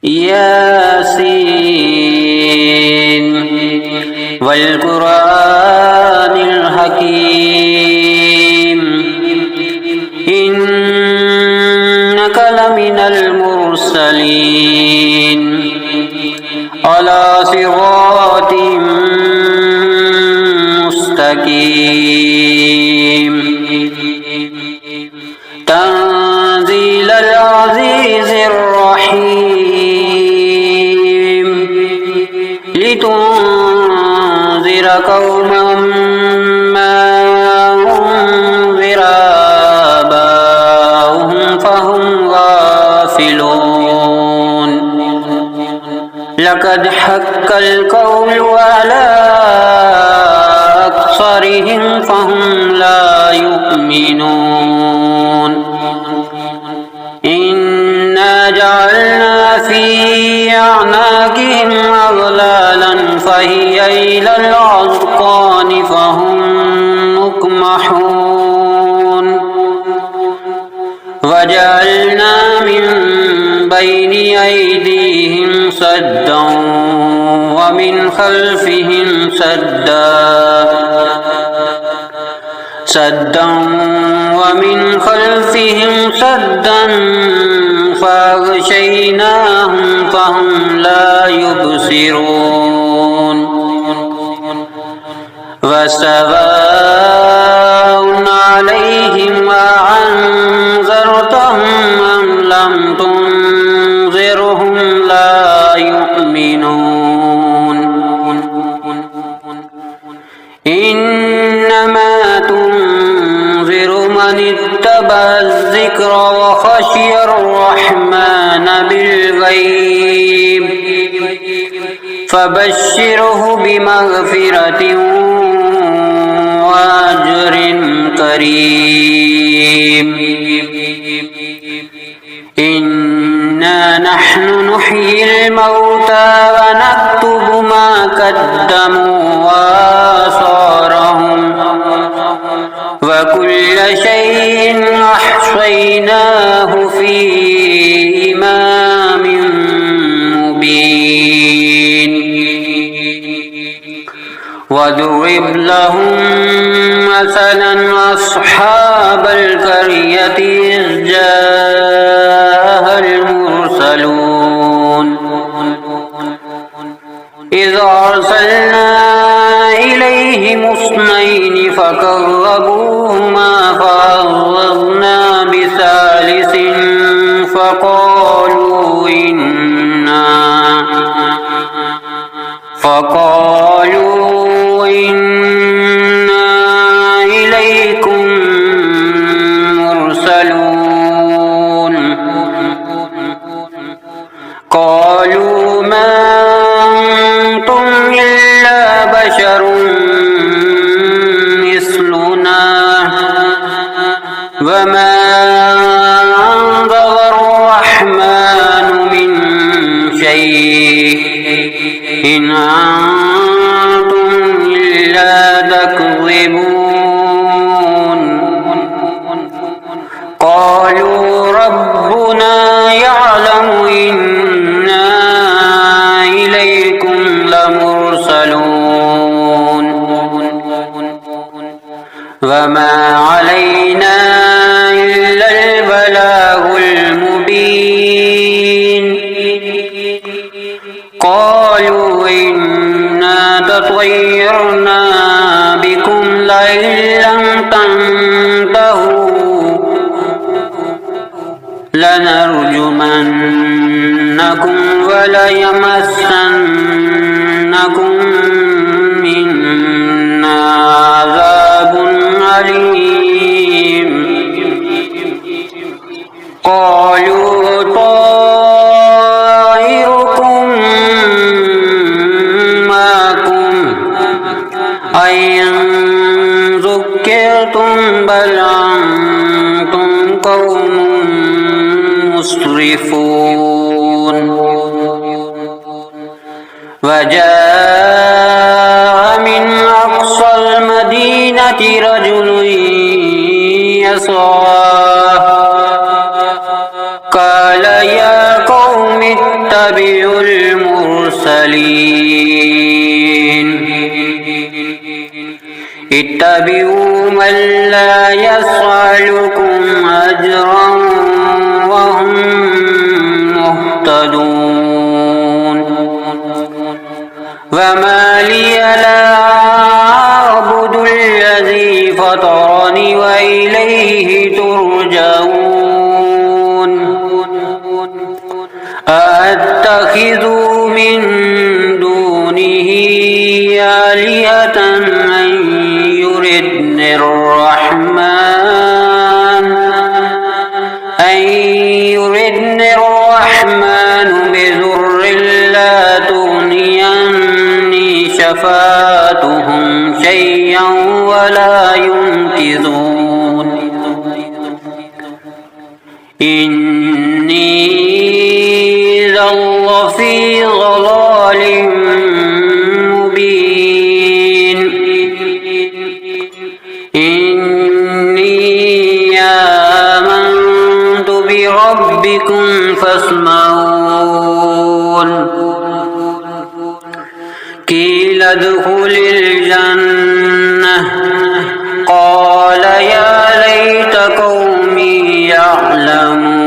ياسين والقرآن الحكيم إنك لمن المرسلين على صراط مستقيم تنزيل العزيز الرحيم لتنذر قوما ما أنذر آباؤهم فهم غافلون لقد حق القول على أكثرهم فهم لا يؤمنون إنا جعلنا في أعناقهم أغلالا فهي إلى الأذقان فهم مقمحون وجعلنا من بين أيديهم سدا ومن خلفهم سدا فأغشيناهم فهم لا يبصرون وسواء عليهم أأنذرتهم أم لم تنذرهم لا يؤمنون إنما تنذر من اتبع الذكر وخشي الرحمن بالغيب فبشره بمغفرة وأجر كريم إنا نحن نحيي الموتى ونكتب ما قدموا وآثارهم وكل شيء أحصيناه في إمام مبين واضرب لهم مثلا أصحاب القرية إذ جاءها المرسلون إذ أرسلنا إليهم اثنين فكذبوهما فعززنا بثالث فقالوا إنا إليكم مرسلون قالوا ما أنتم إلا بشر مثلنا وما أنزل الرحمن من شيء إن أنتم إلا تكذبون قالوا ربنا يعلم إنا إليكم لمرسلون وما علينا إلا البلاغ المبين قالوا إنا تطيرنا بكم لئن لم تنتهوا لنرجمنكم وليمسنكم منا عذاب أليم قالوا طائركم معكم أئن ذكرتم بل أنتم قوم مسرفون وجاء من أقصى المدينة رجل يسعى قال يا قوم يتبع المرسلين اتبعوا من لا يسألكم أجرا وهم مهتدون وما لي لا أعبد الذي فطرني وإليه ترجعون أأتخذ من دونه آلهة أن يردني الرحمن بضر لا تغني عني شفاعتهم شيئا ولا ينقذون إني إذا لفي ضلال مبين إني آمنت بربكم فاسمعون قيل ادخل الجنة قال يا ليت قومي يعلمون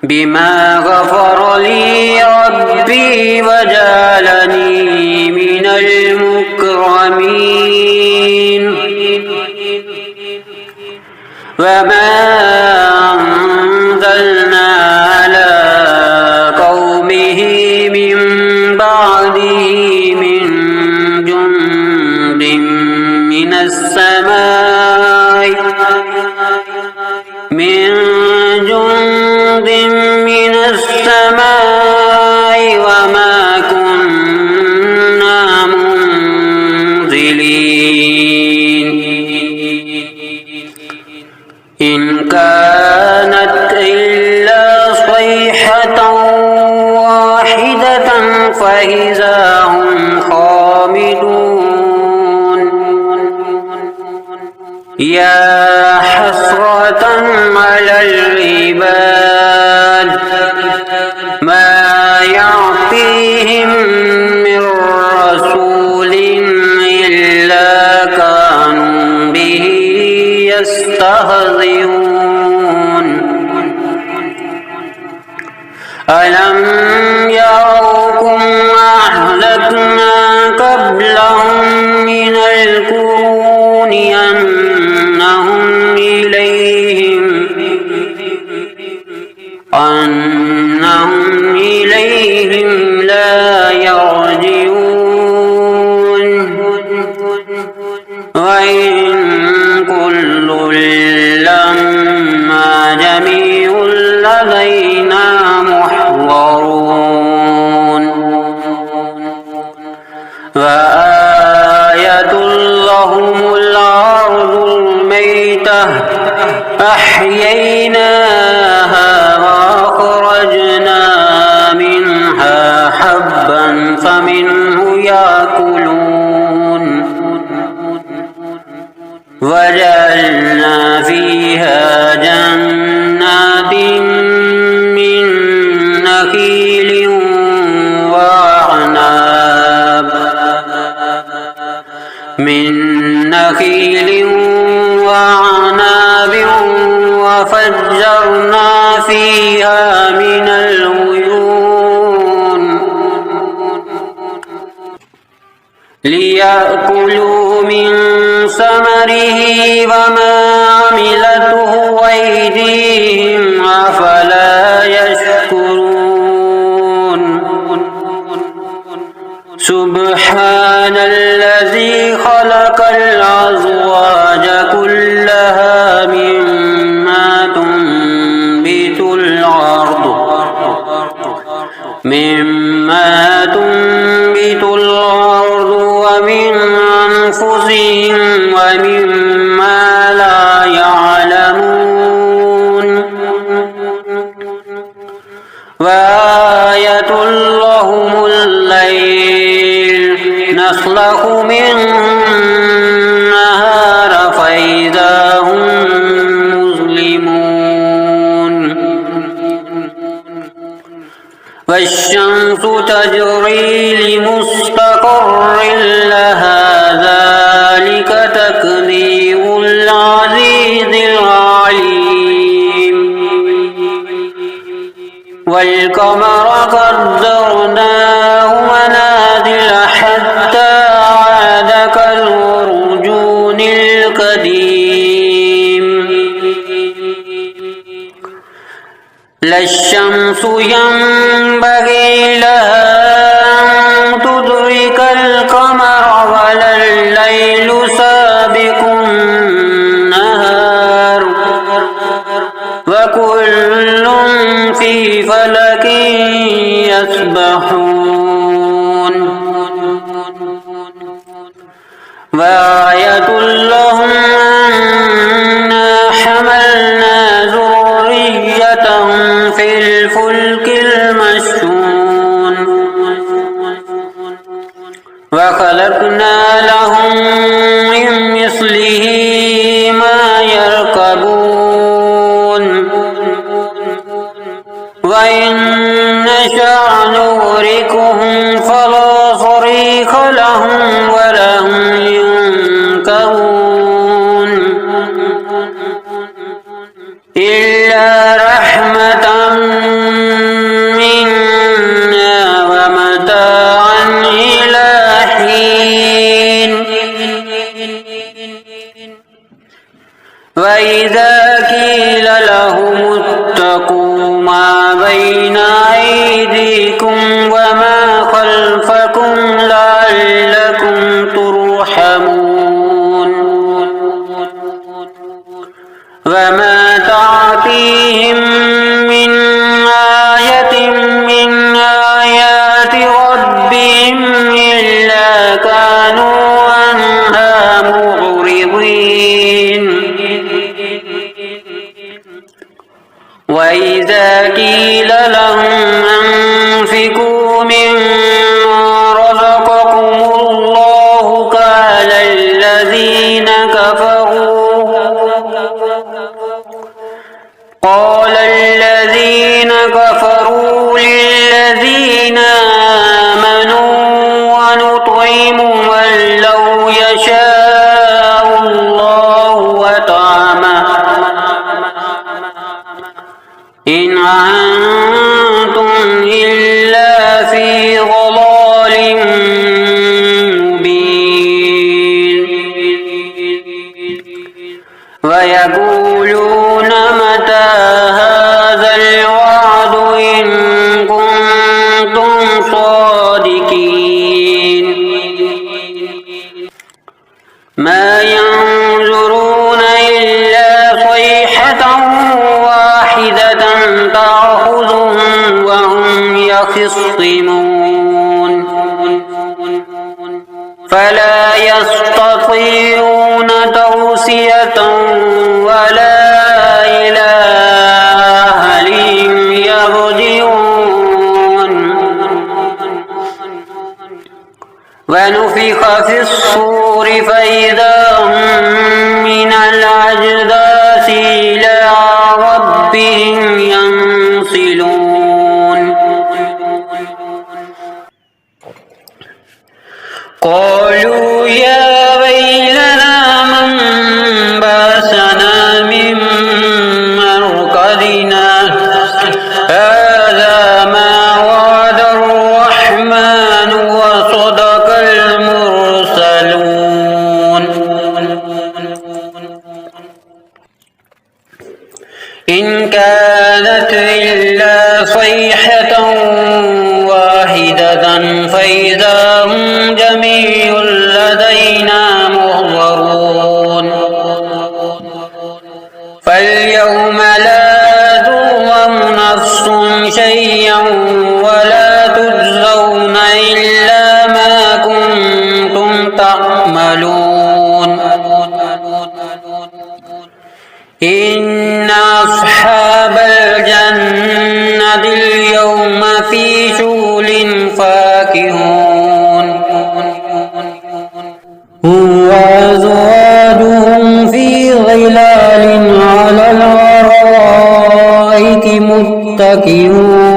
بما غفر لي ربي وجعلني من المكرمين وما أنزلنا على قومه من بعده من جند من السماء وما كنا منزلين إن كانت إلا صيحة واحدة فإذا هم خامدون يا حسرة على العباد ما يعطيهم من رسول إلا كانوا به يستهزئون ألم يروا أهلكنا قبلهم من القرون أنهم إليهم لا يرجعون وإن كل لما جميع لدينا محضرون وآية لهم الأرض الميتة أحييناها وأخرجنا منها حبا فمنه يأكلون وجعلنا فيها جنات من نخيل وعناب وفجرنا فيها من العيون ليأكلوا من ثمره وما عملته أيديهم أفلا يشكرون سبحان الذي خلق الأزواج كلها مما تنبت الأرض ومن أنفسهم ومما لا يعلمون وآية لهم الليل نسلخ منه النهار فإذا هم مظلمون والشمس تجري لمستقر لها ذلك تقدير العزيز العليم والقمر قدرناه منازل حتى عاد كالعرجون القديم لا الشمس ينبغي لها أن تدرك القمر ولا الليل سابق النهار وكل في فلك يسبحون وآية لهم أنا حملنا ذريتهم في الفلك المشحون وخلقنا لهم من مثله ما يركبون وإن نشأ نغرقهم فلا صريخ لهم ولا هم ينكرون إلا رحمة منا ومتاعا إلى حين وإذا قيل لهم اتقوا ما بين أيديكم وما خلفكم لعلكم ترحمون وما تأتيهم من آية من آيات ربهم إلا كانوا عنها معرضين وإذا قيل لهم أنفقوا مما رزقكم الله قال الذين كفروا للذين آمنوا ونطعم من لو يشاء الله وطعمه إن أنتم إلا في ضلال مبين ويقولون متى هذا الوعد إن كنتم صادقين ما ينظرون إلا صيحة واحدة تأخذهم وهم يخصمون فلا يستطيعون توصية ولا إلى أهلهم يرجعون ونفخ في الصور فإذا هم من الأجداث إلى ربهم ينسلون قالوا يا ويلنا من بعثنا من مرقدنا هذا ما وعد الرحمن وصدق المرسلون إن كانت إلا صيحة واحدة فإذا هم جميع لدينا محضرون فاليوم لا تظلم نفس شيئا ولا تجزون إلا ما كنتم تعملون إن أصحاب الجنة اليوم في شغل فاكهون وأزواجهم في ظلال على الأرائك متكئون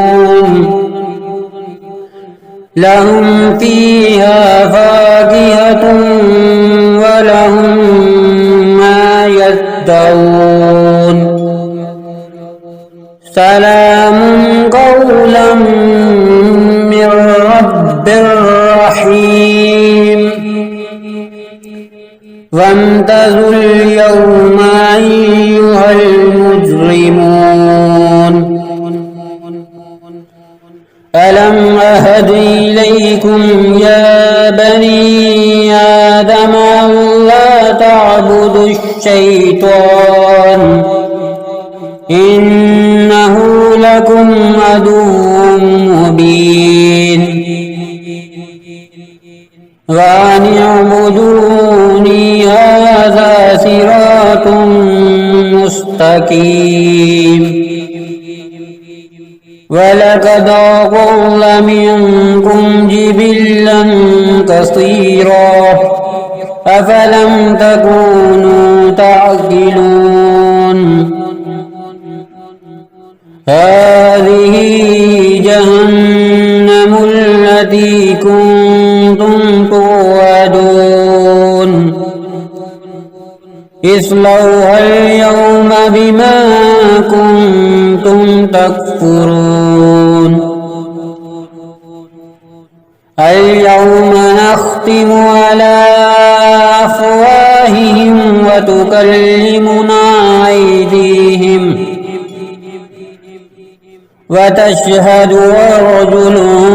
لهم فيها فاكهة ولهم ما يدعون سلام قولا من رب رحيم وامتازوا اليوم أيها المجرمون ألم أهد إليكم يا بني آدم ألا تعبدوا الشيطان إنه لكم عدو مبين وأن اعبدوني هذا صراط مستقيم ولقد أضل منكم جبلا كثيرا أفلم تكونوا تعقلون هذه جهنم التي كنتم توعدون اصلوها اليوم بما كنتم تكفرون اليوم نختم على أفواههم وتكلمنا أيديهم وتشهد أرجلهم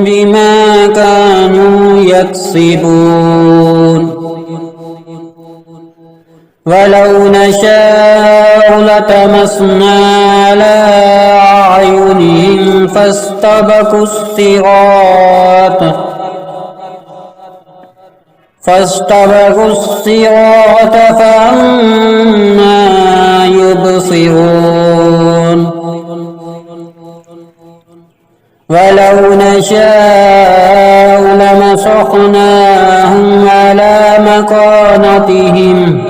بما كانوا يكسبون ولو نشاء لطمسنا على أعينهم فاستبقوا الصراط فأنى يبصرون ولو نشاء لمسخناهم على مكانتهم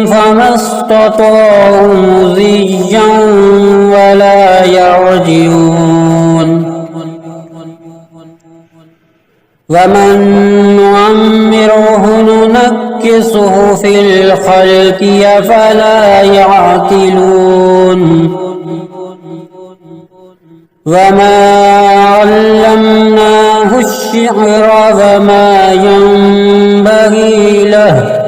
فما استطاعوا مضيا ولا يرجعون ومن نعمره ننكسه في الخلق أفلا يعقلون وما علمناه الشعر وما ينبغي له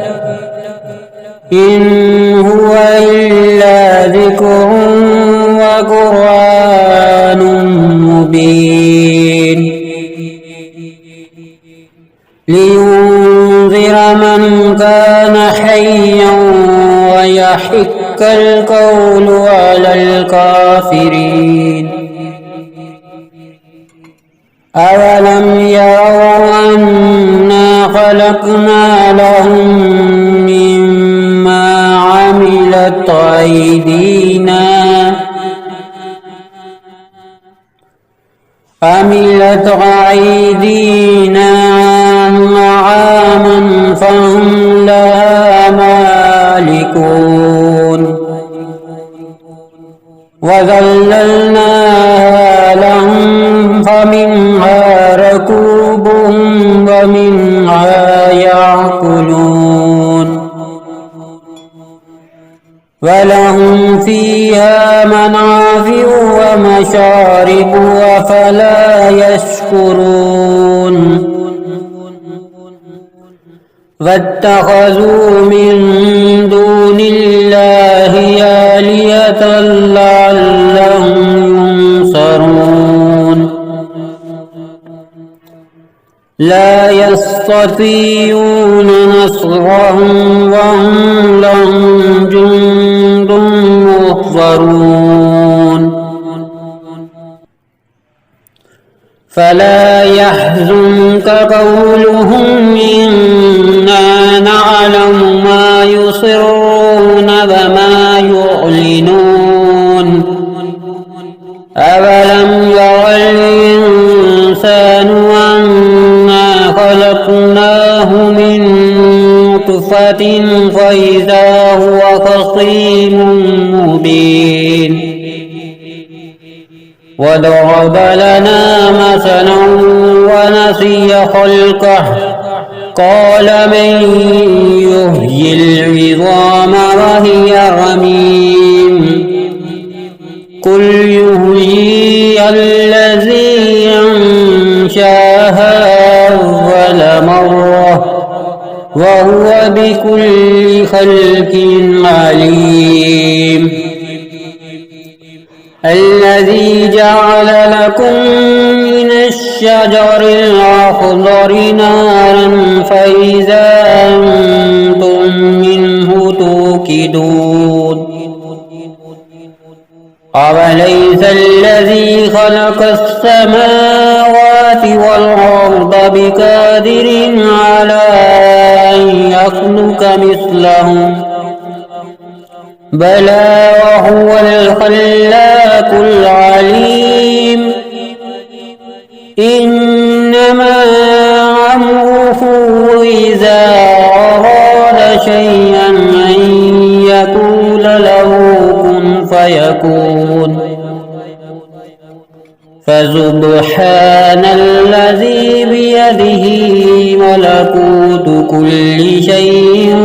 إن هو إلا ذكر وقرآن مبين لينذر من كان حيا ويحق القول على الكافرين أولم يروا أنا خلقنا لهم مما عملت أيدينا أنعاما فهم لها مالكون وذللناها لهم فمنها ركوبهم ومنها يأكلون ولهم فيها منافع ومشارب أفلا يشكرون واتخذوا من دون الله آلهة لعلهم ينصرون لا يستطيعون نصرهم وهم لهم جند محضرون فلا يحزنك قولهم إنا نعلم ما يسرون وما يعلنون أولم ير الإنسان أنا خلقناه من نطفة فإذا هو خصيم مبين وضرب لنا مثلا ونسي خلقه قال من يحيي العظام وهي رميم قل يحييها الذي أنشاها أول مرة وهو بكل خلق عليم الذي جعل لكم من الشجر الأخضر نارا فإذا أنتم منه توقدون أوليس الذي خلق السماوات والأرض بقادر على أن يخلق مثلهم بلى وهو الخلاق العليم إنما أمره إذا أراد شيئا أن يقول له كن فيكون فسبحان الذي بيده ملكوت كل شيء